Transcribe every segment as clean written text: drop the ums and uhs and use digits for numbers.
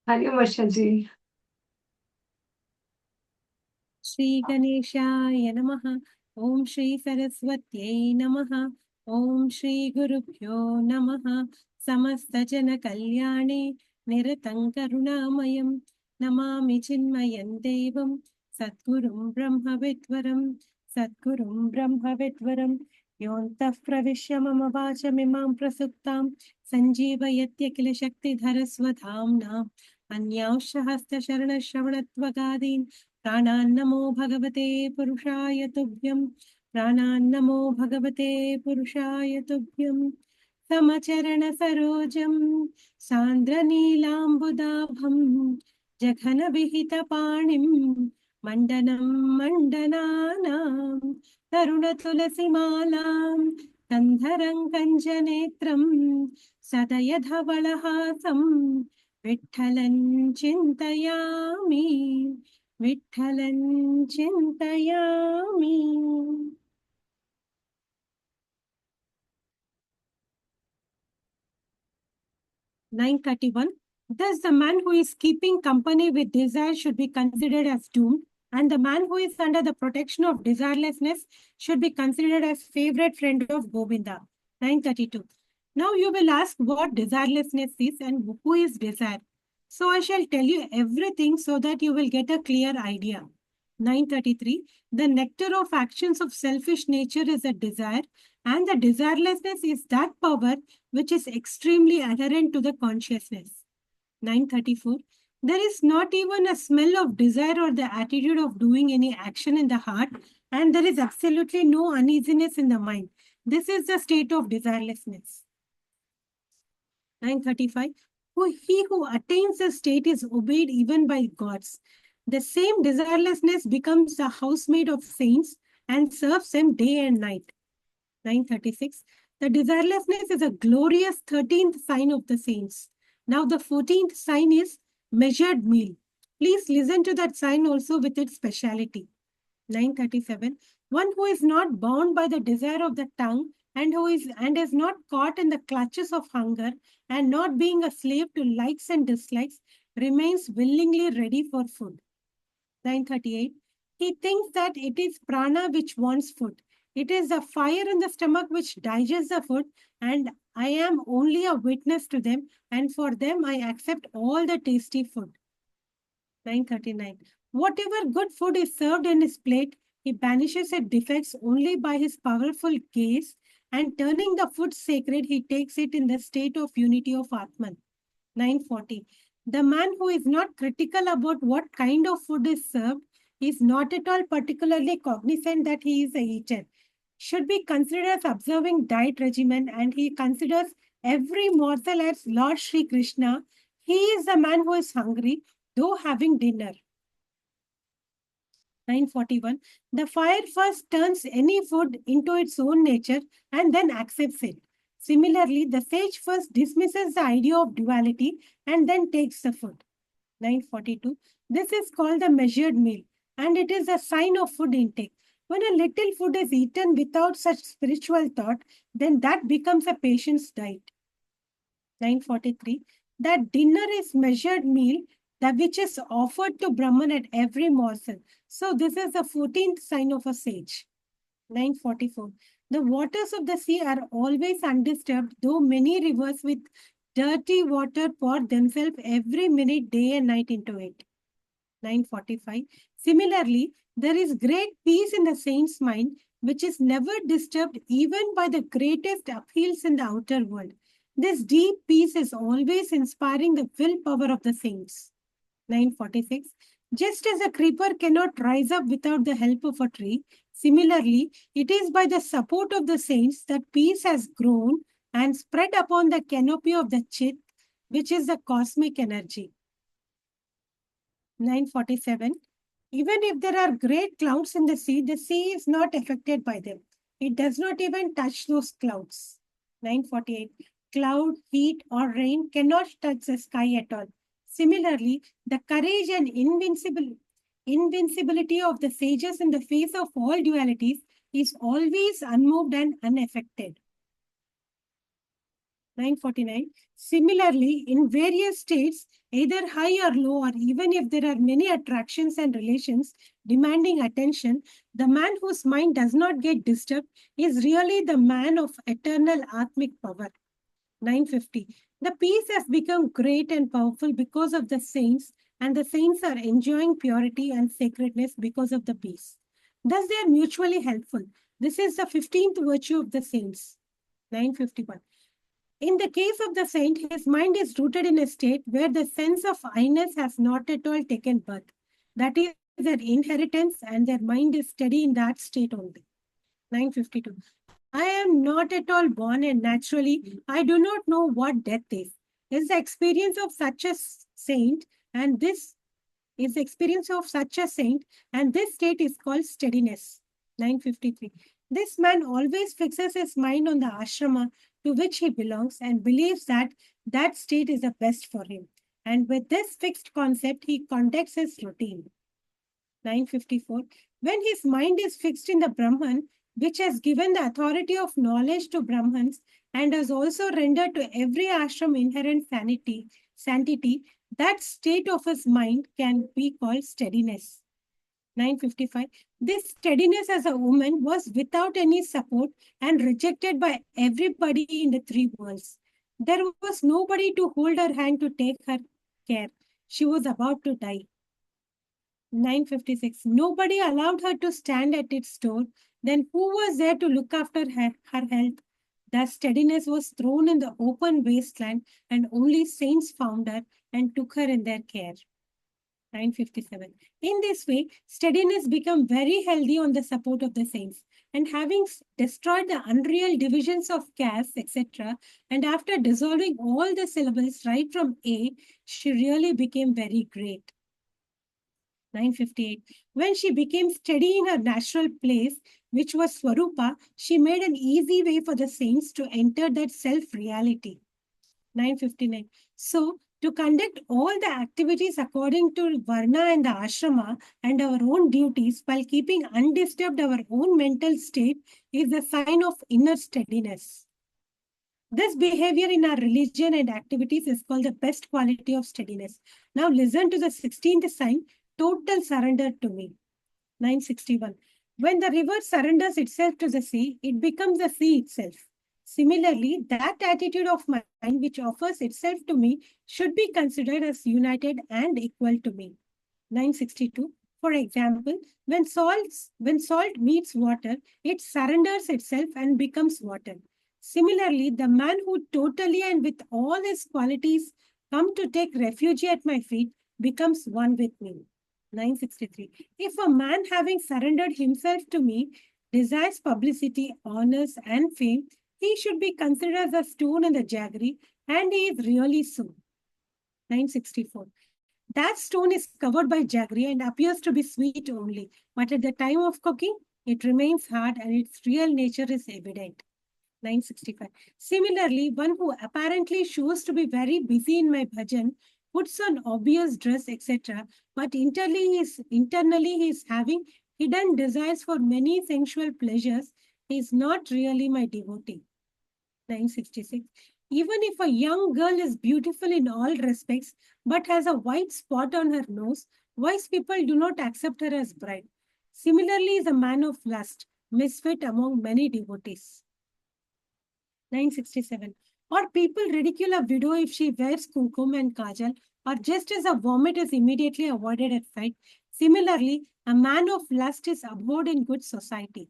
हरिओम वर्षा जी। श्री गणेशाय नमः। ओम श्री सरस्वत्यै नमः। ओम श्री गुरुभ्यो नमः। समस्त जन कल्याणे निरतं करुणामयं नमामि चिन्मयं देवं सद्गुरुं ब्रह्मविद्वरं योऽन्तः प्रविश्य मम वाचमिमां प्रसुप्तां सञ्जीवयत्य किल शक्तिधरस्वधाम्ना अन्यांश्च हस्तचरणश्रवणत्वगादीन् प्राणान्नमो भगवते पुरुषाय तुभ्यं प्राणान्नमो भगवते पुरुषाय तुभ्यं समचरण सरोजं सान्द्रनीलाम्बुदाभं जघनविहितपाणिं मण्डनं मण्डनानां तरुणतुलसीमालां कन्धरं कञ्जनेत्रं सदयधवलहासं विठ्ठलं चिन्तयामि विठ्ठलं चिन्तयामि। 931. Thus, the man who is keeping company with desire should be considered as doomed, and the man who is under the protection of desirelessness should be considered as favorite friend of Govinda. 932. Now you will ask what desirelessness is and who is desire. So I shall tell you everything so that you will get a clear idea. 933. The nectar of actions of selfish nature is a desire, and the desirelessness is that power which is extremely adherent to the consciousness. 934. There is not even a smell of desire or the attitude of doing any action in the heart, and there is absolutely no uneasiness in the mind. This is the state of desirelessness. 935. He who attains the state is obeyed even by gods. The same desirelessness becomes the housemaid of saints and serves them day and night. 936. The desirelessness is a glorious 13th sign of the saints. Now the 14th sign is measured meal. Please listen to that sign also with its speciality. 937. One who is not bound by the desire of the tongue and is not caught in the clutches of hunger and not being a slave to likes and dislikes remains willingly ready for food. 938. He thinks that it is prana which wants food. It is the fire in the stomach which digests the food, and I am only a witness to them, and for them I accept all the tasty food. 939. Whatever good food is served in his plate, he banishes its defects only by his powerful gaze, and turning the food sacred, he takes it in the state of unity of Atman. 940. The man who is not critical about what kind of food is served is not at all particularly cognizant that he is a eater. Should be considered as observing diet regimen, and he considers every morsel as Lord Sri Krishna. He is the man who is hungry, though having dinner. 941. The fire first turns any food into its own nature and then accepts it. Similarly, the sage first dismisses the idea of duality and then takes the food. 942. This is called the measured meal, and it is a sign of food intake. When a little food is eaten without such spiritual thought, then that becomes a patient's diet. 943. That dinner is measured meal, that which is offered to Brahman at every morsel. So this is the 14th sign of a sage. 944. The waters of the sea are always undisturbed, though many rivers with dirty water pour themselves every minute, day and night into it. 945. Similarly, there is great peace in the saint's mind, which is never disturbed even by the greatest upheavals in the outer world. This deep peace is always inspiring the willpower of the saints. 946. Just as a creeper cannot rise up without the help of a tree, similarly, it is by the support of the saints that peace has grown and spread upon the canopy of the Chit, which is the cosmic energy. 947. Even if there are great clouds in the sea is not affected by them. It does not even touch those clouds. 948. Cloud, heat, or rain cannot touch the sky at all. Similarly, the courage and invincibility of the sages in the face of all dualities is always unmoved and unaffected. 949. Similarly, in various states, either high or low, or even if there are many attractions and relations demanding attention, the man whose mind does not get disturbed is really the man of eternal Atmic power. 950. The peace has become great and powerful because of the saints, and the saints are enjoying purity and sacredness because of the peace. Thus, they are mutually helpful. This is the 15th virtue of the saints. 951. In the case of the saint, his mind is rooted in a state where the sense of I-ness has not at all taken birth. That is their inheritance, and their mind is steady in that state only. 952. I am not at all born, and naturally, I do not know what death is. It's the experience of such a saint, and this is the experience of such a saint, and this state is called steadiness. 953. This man always fixes his mind on the ashrama to which he belongs and believes that that state is the best for him. And with this fixed concept, he conducts his routine. 954. When his mind is fixed in the Brahman, which has given the authority of knowledge to Brahmans and has also rendered to every ashram inherent sanctity, that state of his mind can be called steadiness. 955. This steadiness as a woman was without any support and rejected by everybody in the three worlds. There was nobody to hold her hand to take her care. She was about to die. 956. Nobody allowed her to stand at its door. Then who was there to look after her health? Thus steadiness was thrown in the open wasteland, and only saints found her and took her in their care. 957. In this way, steadiness became very healthy on the support of the saints. And having destroyed the unreal divisions of caste, etc., and after dissolving all the syllables right from A, she really became very great. 958. When she became steady in her natural place, which was Swarupa, she made an easy way for the saints to enter that self-reality. 959. So, to conduct all the activities according to Varna and the Ashrama and our own duties while keeping undisturbed our own mental state is a sign of inner steadiness. This behavior in our religion and activities is called the best quality of steadiness. Now listen to the 16th sign, total surrender to me. 961. When the river surrenders itself to the sea, it becomes the sea itself. Similarly, that attitude of mind which offers itself to me should be considered as united and equal to me. 962. For example, when salt meets water, it surrenders itself and becomes water. Similarly, the man who totally and with all his qualities come to take refuge at my feet becomes one with me. 963. If a man having surrendered himself to me desires publicity, honors, and fame, he should be considered as a stone in the jaggery, and he is really so. 964. That stone is covered by jaggery and appears to be sweet only, but at the time of cooking, it remains hard and its real nature is evident. 965. Similarly, one who apparently shows to be very busy in my bhajan puts on obvious dress, etc., but internally he is having hidden desires for many sensual pleasures. He is not really my devotee. 966. Even if a young girl is beautiful in all respects, but has a white spot on her nose, wise people do not accept her as bride. Similarly is a man of lust, misfit among many devotees. 967. Or people ridicule a widow if she wears kumkum and kajal, or just as a vomit is immediately avoided at sight. Similarly, a man of lust is abhorred in good society.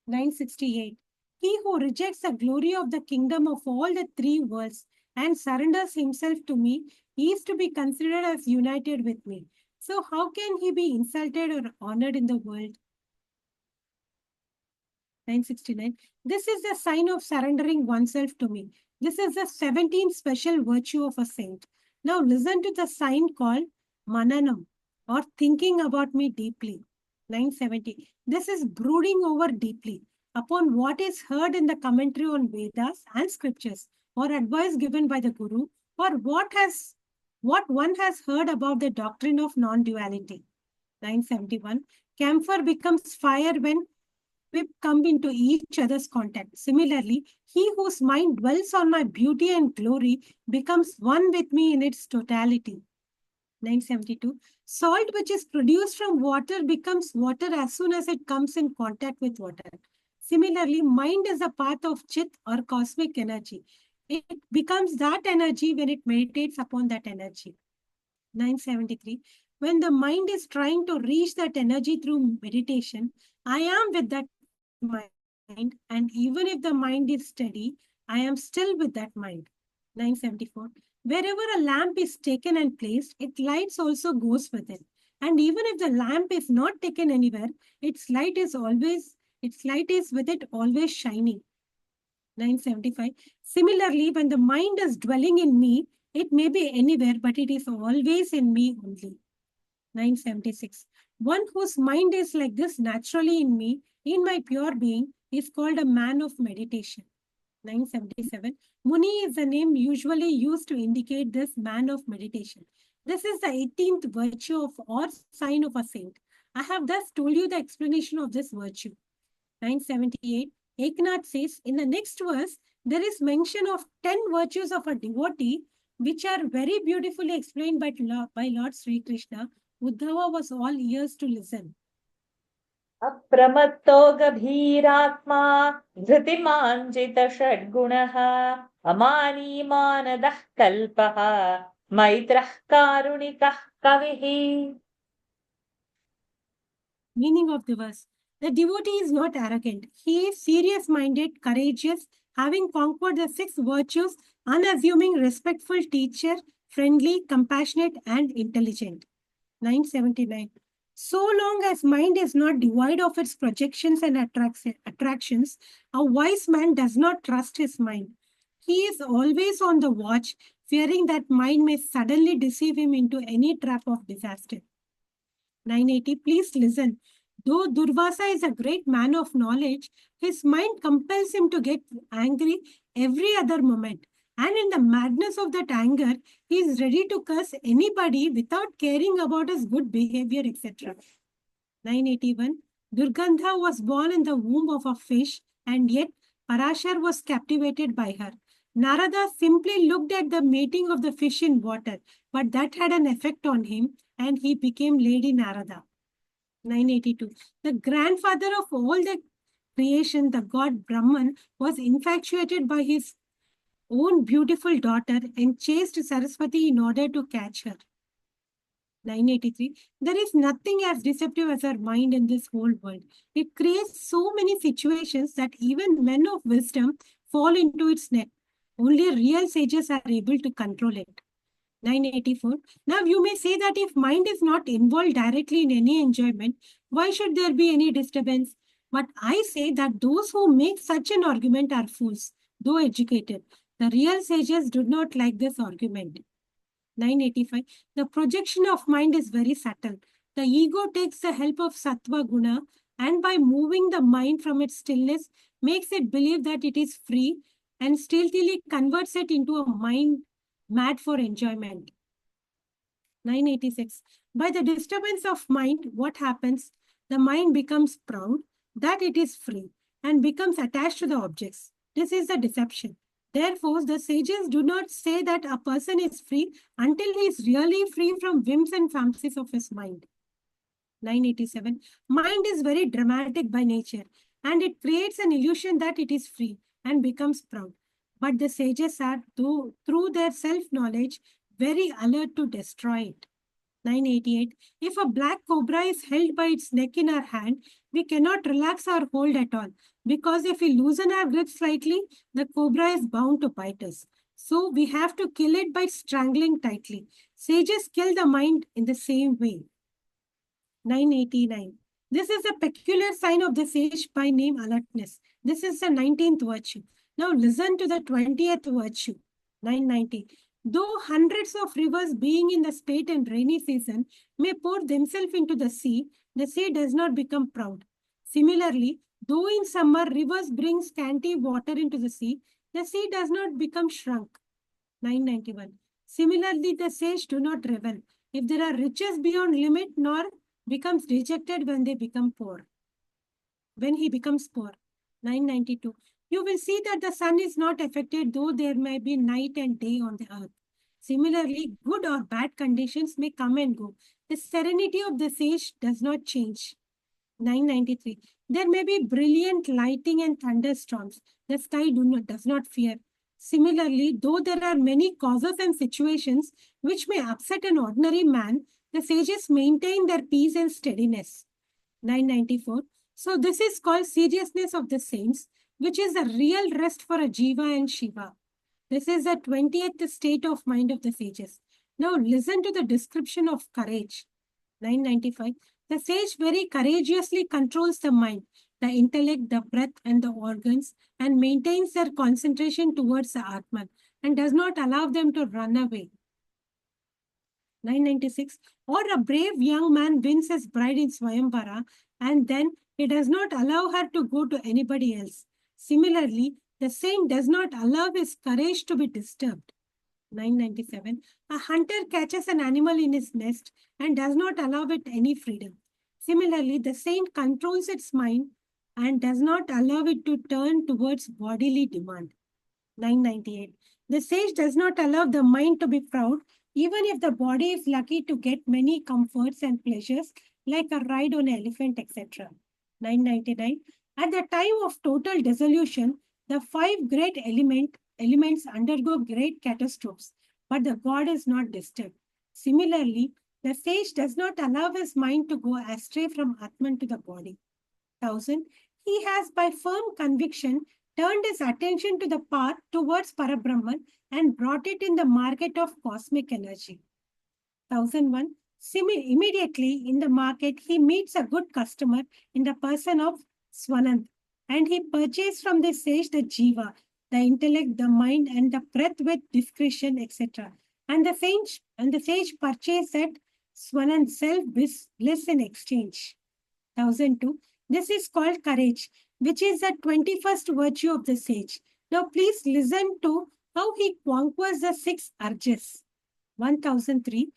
968. He who rejects the glory of the kingdom of all the three worlds and surrenders himself to me is to be considered as united with me. So how can he be insulted or honored in the world? 969. This is the sign of surrendering oneself to me. This is the 17th special virtue of a saint. Now listen to the sign called Mananam, or thinking about me deeply. 970. This is brooding over deeply upon what is heard in the commentary on Vedas and scriptures, or advice given by the Guru, or what one has heard about the doctrine of non-duality. 971. Camphor becomes fire when come into each other's contact. Similarly, he whose mind dwells on my beauty and glory becomes one with me in its totality. 972. Salt which is produced from water becomes water as soon as it comes in contact with water. Similarly, mind is a path of chit or cosmic energy. It becomes that energy when it meditates upon that energy. 973. When the mind is trying to reach that energy through meditation, I am with that mind, and even if the mind is steady, I am still with that mind. 974. Wherever a lamp is taken and placed, its light also goes with it. And even if the lamp is not taken anywhere, its light is with it always shining. 975. Similarly, when the mind is dwelling in me, it may be anywhere, but it is always in me only. 976. One whose mind is like this naturally in me, in my pure being, is called a man of meditation. 977. Muni is the name usually used to indicate this man of meditation. This is the 18th virtue of or sign of a saint. I have thus told you the explanation of this virtue. 978. Eknath says, in the next verse, there is mention of 10 virtues of a devotee, which are very beautifully explained by Lord Sri Krishna. Uddhava was all ears to listen. अप्रमत्तो गभीरात्मा धृतिमाञ्जित षड्गुणः अमानी मानदः कल्पः मैत्रः कारुणिकः कविः. Meaning of the verse. The devotee is not arrogant. He is serious-minded, courageous, having conquered the 6 virtues, unassuming, respectful teacher, friendly, compassionate, and intelligent. 979. So long as mind is not devoid of its projections and attractions, a wise man does not trust his mind. He is always on the watch, fearing that mind may suddenly deceive him into any trap of disaster. 980. Please listen. Though Durvasa is a great man of knowledge, his mind compels him to get angry every other moment. And in the madness of that anger, he is ready to curse anybody without caring about his good behavior, etc. 981. Durgandha was born in the womb of a fish, and yet Parashar was captivated by her. Narada simply looked at the mating of the fish in water, but that had an effect on him, and he became Lady Narada. 982. The grandfather of all the creation, the god Brahman, was infatuated by his own beautiful daughter and chased Saraswati in order to catch her. 983. There is nothing as deceptive as our mind in this whole world. It creates so many situations that even men of wisdom fall into its net. Only real sages are able to control it. 984. Now you may say that if mind is not involved directly in any enjoyment, why should there be any disturbance? But I say that those who make such an argument are fools, though educated. The real sages do not like this argument. 985. The projection of mind is very subtle. The ego takes the help of sattva guna and by moving the mind from its stillness makes it believe that it is free and stealthily converts it into a mind mad for enjoyment. 986. By the disturbance of mind, what happens? The mind becomes proud that it is free and becomes attached to the objects. This is the deception. Therefore, the sages do not say that a person is free until he is really free from whims and fancies of his mind. 987. Mind is very dramatic by nature and it creates an illusion that it is free and becomes proud. But the sages are, through their self-knowledge, very alert to destroy it. 988. If a black cobra is held by its neck in our hand, we cannot relax our hold at all because if we loosen our grip slightly, the cobra is bound to bite us. So we have to kill it by strangling tightly. Sages kill the mind in the same way. 989. This is a peculiar sign of the sage by name alertness. This is the 19th virtue. Now listen to the 20th virtue. 990. Though hundreds of rivers being in the spate and rainy season may pour themselves into the sea does not become proud. Similarly, though in summer rivers bring scanty water into the sea does not become shrunk. 991. Similarly, the sage do not revel if there are riches beyond limit nor becomes dejected when they become poor. when he becomes poor. 992. You will see that the sun is not affected, though there may be night and day on the earth. Similarly, good or bad conditions may come and go. The serenity of the sage does not change. 993. There may be brilliant lighting and thunderstorms. The sky does not fear. Similarly, though there are many causes and situations which may upset an ordinary man, the sages maintain their peace and steadiness. 994. So this is called seriousness of the saints, which is a real rest for a Jiva and Shiva. This is the 20th state of mind of the sages. Now listen to the description of courage. 995. The sage very courageously controls the mind, the intellect, the breath, and the organs, and maintains their concentration towards the Atman, and does not allow them to run away. 996. Or a brave young man wins his bride in Swayambara, and then he does not allow her to go to anybody else. Similarly, the saint does not allow his courage to be disturbed. 997. A hunter catches an animal in his nest and does not allow it any freedom. Similarly, the saint controls its mind and does not allow it to turn towards bodily demand. 998. The sage does not allow the mind to be proud, even if the body is lucky to get many comforts and pleasures like a ride on an elephant, etc. 999. At the time of total dissolution, the five great elements undergo great catastrophes, but the god is not disturbed. Similarly, the sage does not allow his mind to go astray from Atman to the body. 1000. He has by firm conviction turned his attention to the path towards Parabrahman and brought it in the market of cosmic energy. 1001. Immediately in the market, he meets a good customer in the person of Swanand, and he purchased from the sage the jiva, the intellect, the mind, and the breath with discretion, etc. And the sage purchased that Swanand self-bliss in exchange. 1002. This is called courage, which is the 21st virtue of the sage. Now please listen to how he conquers the six urges. 1003.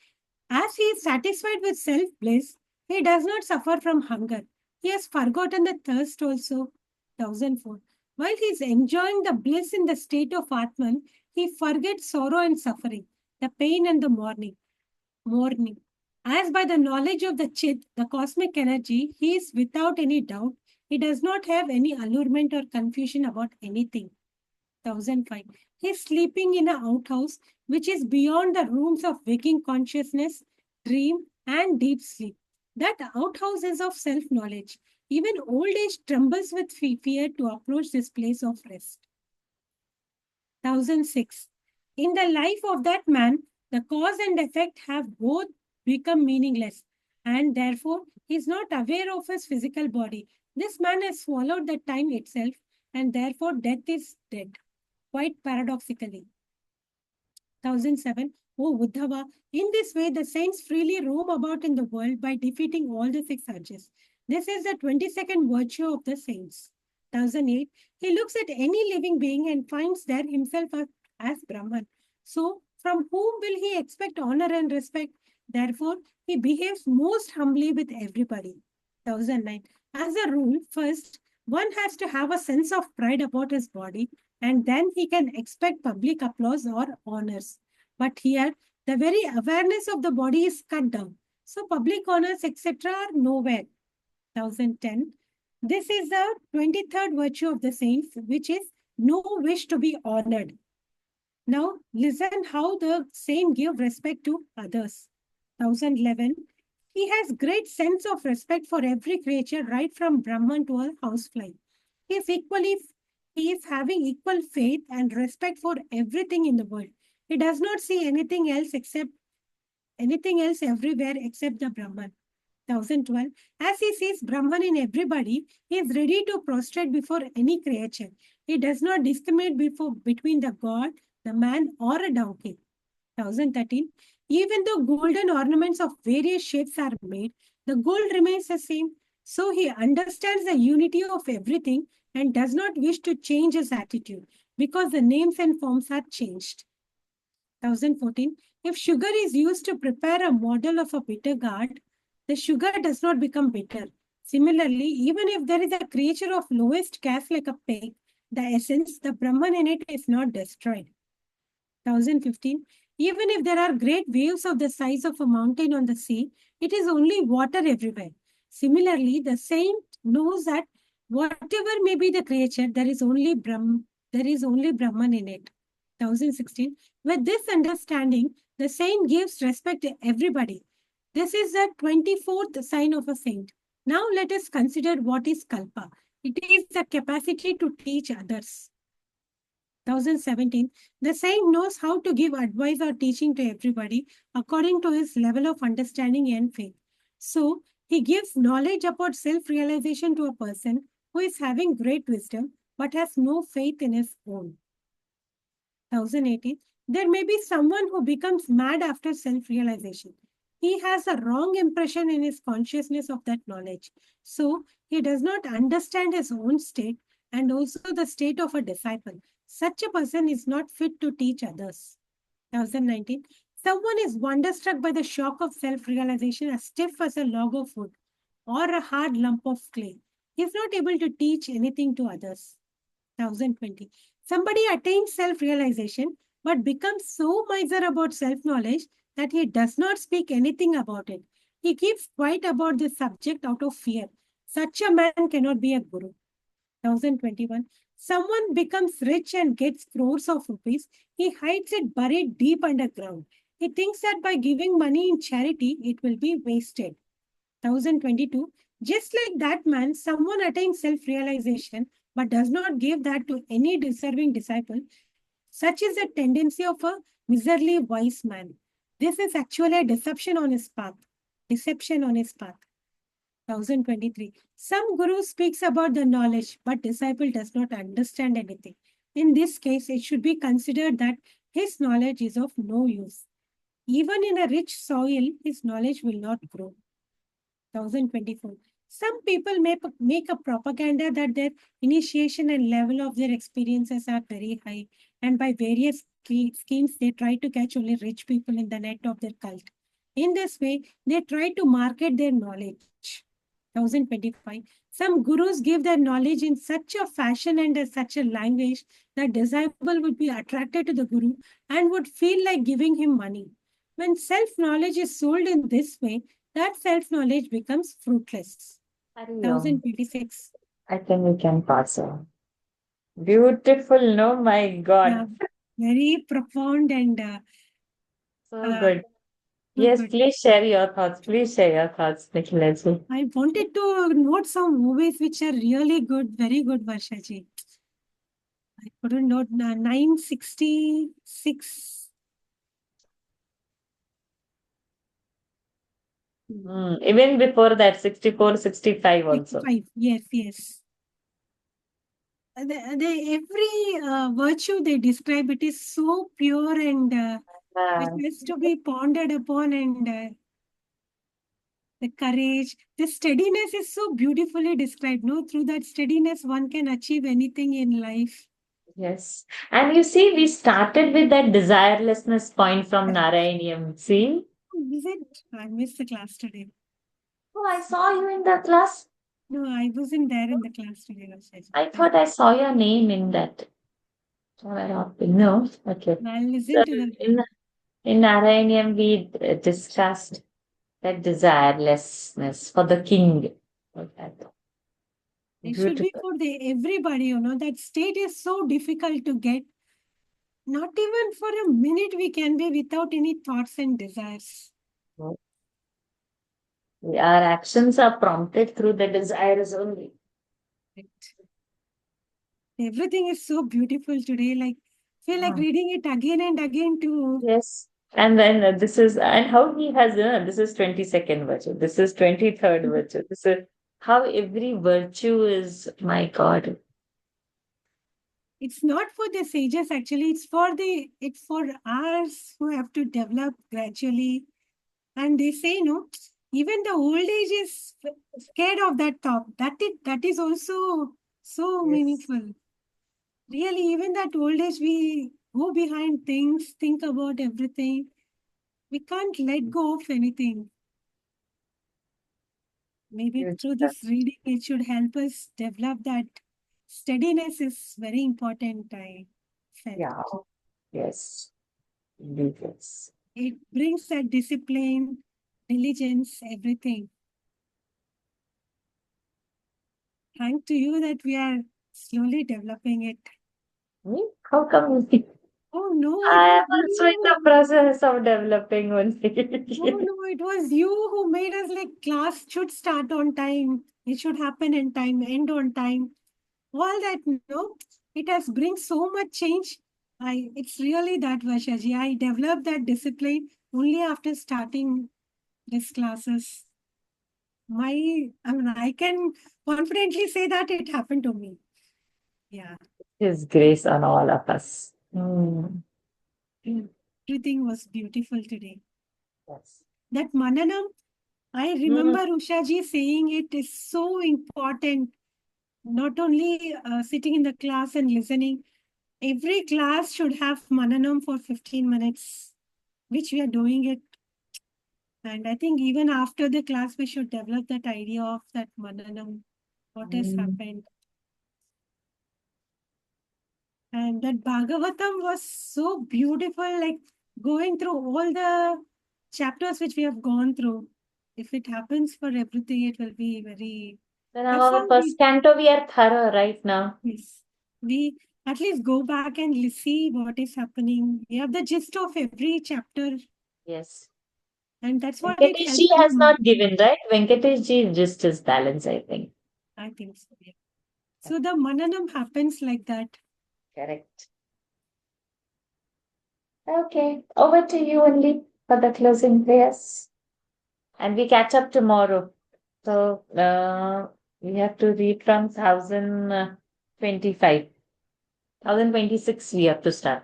As he is satisfied with self-bliss, he does not suffer from hunger. He has forgotten the thirst also. 1004. While he is enjoying the bliss in the state of Atman, he forgets sorrow and suffering, the pain and the mourning. As by the knowledge of the Chit, the cosmic energy, he is without any doubt. He does not have any allurement or confusion about anything. 1005. He is sleeping in an outhouse which is beyond the rooms of waking consciousness, dream, and deep sleep. That outhouse is of self-knowledge. Even old age trembles with fear to approach this place of rest. 1006. In the life of that man, the cause and effect have both become meaningless, and therefore he is not aware of his physical body. This man has swallowed the time itself, and therefore death is dead. Quite paradoxically. 1007. O Uddhava, in this way the saints freely roam about in the world by defeating all the six urges. This is the 22nd virtue of the saints. 1008. He looks at any living being and finds there himself as Brahman. So, from whom will he expect honor and respect? Therefore, he behaves most humbly with everybody. 1009. As a rule, first, one has to have a sense of pride about his body, and then he can expect public applause or honors. But here, the very awareness of the body is cut down. So, public honors, etc. are nowhere. 1010. This is the 23rd virtue of the saints, which is no wish to be honored. Now, listen how the saint give respect to others. 1011. He has great sense of respect for every creature, right from Brahman to a housefly. He is having equal faith and respect for everything in the world. He does not see anything else everywhere except the Brahman. 1012. As he sees Brahman in everybody, he is ready to prostrate before any creature. He does not discriminate between the god, the man, or a donkey. 1013. Even though golden ornaments of various shapes are made, the gold remains the same. So he understands the unity of everything and does not wish to change his attitude because the names and forms are changed. 1014. If sugar is used to prepare a model of a bitter gourd, the sugar does not become bitter. Similarly, even if there is a creature of lowest caste like a pig, the essence, the Brahman in it is not destroyed. 1015. Even if there are great waves of the size of a mountain on the sea, it is only water everywhere. Similarly, the saint knows that whatever may be the creature, there is only Brahman in it. 1016. With this understanding, the saint gives respect to everybody. This is the 24th sign of a saint. Now let us consider what is kalpa. It is the capacity to teach others. 1017, the saint knows how to give advice or teaching to everybody according to his level of understanding and faith. So, he gives knowledge about self-realization to a person who is having great wisdom but has no faith in his own. 1018, there may be someone who becomes mad after self-realization. He has a wrong impression in his consciousness of that knowledge. So, he does not understand his own state and also the state of a disciple. Such a person is not fit to teach others. 2019. Someone is wonderstruck by the shock of self-realization as stiff as a log of wood or a hard lump of clay. He is not able to teach anything to others. 1020. Somebody attains self-realization but becomes so miser about self-knowledge that he does not speak anything about it. He keeps quiet about the subject out of fear. Such a man cannot be a guru. 1021. Someone becomes rich and gets crores of rupees. He hides it buried deep underground. He thinks that by giving money in charity, it will be wasted. 1022. Just like that man, someone attains self-realization but does not give that to any deserving disciple. Such is the tendency of a miserly wise man. This is actually a deception on his path. Deception on his path. 1023. Some guru speaks about the knowledge, but disciple does not understand anything. In this case, it should be considered that his knowledge is of no use. Even in a rich soil, his knowledge will not grow. 1024. Some people may make a propaganda that their initiation and level of their experiences are very high, and by various schemes, they try to catch only rich people in the net of their cult. In this way, they try to market their knowledge. 1025. Some gurus give their knowledge in such a fashion and in such a language that disciple would be attracted to the guru and would feel like giving him money. When self-knowledge is sold in this way, that self-knowledge becomes fruitless. Hariom. 1026. I think we can pass on. Beautiful, no? My God. Yeah, very profound and So good. Yes, good. please share your thoughts. Please share your thoughts, Nikhilaji. I wanted to note some movies which are really good, very good, Varshaji. I couldn't note 966. Even before that, 64, 65 also. 65. Yes, yes. Every virtue they describe, it is so pure and which has to be pondered upon, and the courage, the steadiness is so beautifully described. No, through that steadiness, one can achieve anything in life. Yes. And you see, we started with that desirelessness point from Narayaniam. See? Is it? I missed the class today. Oh, I saw you in the class. No, I wasn't there in the class today, Rashaji. I thought I saw your name in that. No? Okay. I'll So listen to the. in Narayaniam, we discussed that desirelessness for the king. Okay. It should be Beautiful. for everybody, that state is so difficult to get. Not even for a minute we can be without any thoughts and desires. Our actions are prompted through the desires only. Right. Everything is so beautiful today. Like, feel like reading it again and again too. Yes. And then this is, and how he has, this is 22nd virtue, this is 23rd virtue, this is how every virtue is, my God. It's not for the sages actually, it's for us who have to develop gradually. And they say, even the old age is scared of that top. That is also so Yes. meaningful. Really, even that old age, we go behind things, think about everything. We can't let go of anything. maybe Huge through stuff. this reading, it should help us develop that steadiness is very important, I felt. Yeah. Yes. Indeed, yes. It brings that discipline, diligence, everything. Thank to you that we are slowly developing it. Me? How come? Oh no, it I was am also in the you. process of developing only. Oh no, it was you who made us like class should start on time. It should happen in time, end on time. All that, no, it has bring so much change. It's really that, Vashaji. I developed that discipline only after starting these classes. I can confidently say that it happened to me. Yeah, His grace on all of us. Mm. everything was beautiful today. Yes. That Mananam, I Mm. remember Ushaji saying it is so important. Not only sitting in the class and listening, every class should have Mananam for 15 minutes, which we are doing it. And I think even after the class, we should develop that idea of that Mananam, what has Mm. happened. And that Bhagavatam was so beautiful, like going through all the chapters which we have gone through. If it happens for everything, it will be very. Then Therefore, our first canto, we are thorough right now. we at least go back and see what is happening. We have the gist of every chapter, Yes. and that's what it Venkatesh ji helps in has the. not given, right? Venkatesh ji just his balance, I think. I think so. Yeah. So the Mananam happens like that. Correct. Okay. Over to you only for the closing prayers. And we catch up tomorrow. So we have to read from 1025. 1026 we have to start.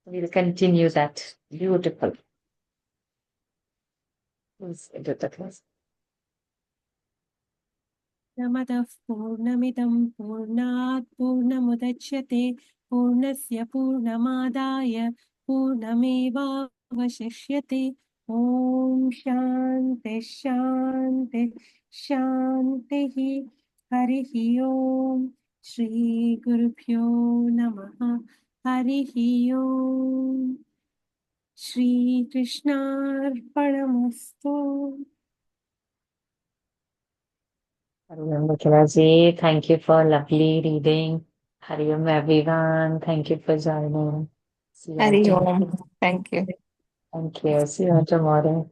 We'll continue that. Beautiful. Please do the class. नमतः पूर्णमिदं पूर्णात् पूर्णमुदच्यते पूर्णस्य पूर्णमादाय पूर्णमेवावशिष्यते ॐ शान्ति शान्ति शान्तिः हरिः ॐ श्रीगुरुभ्यो नमः हरिः ॐ श्रीकृष्णार्पणमस्तु Hariom Bhakiraji, thank you for lovely reading. Hariom everyone, thank you for joining. See you all Hari tomorrow. Om. Thank you. Thank you. See you all tomorrow.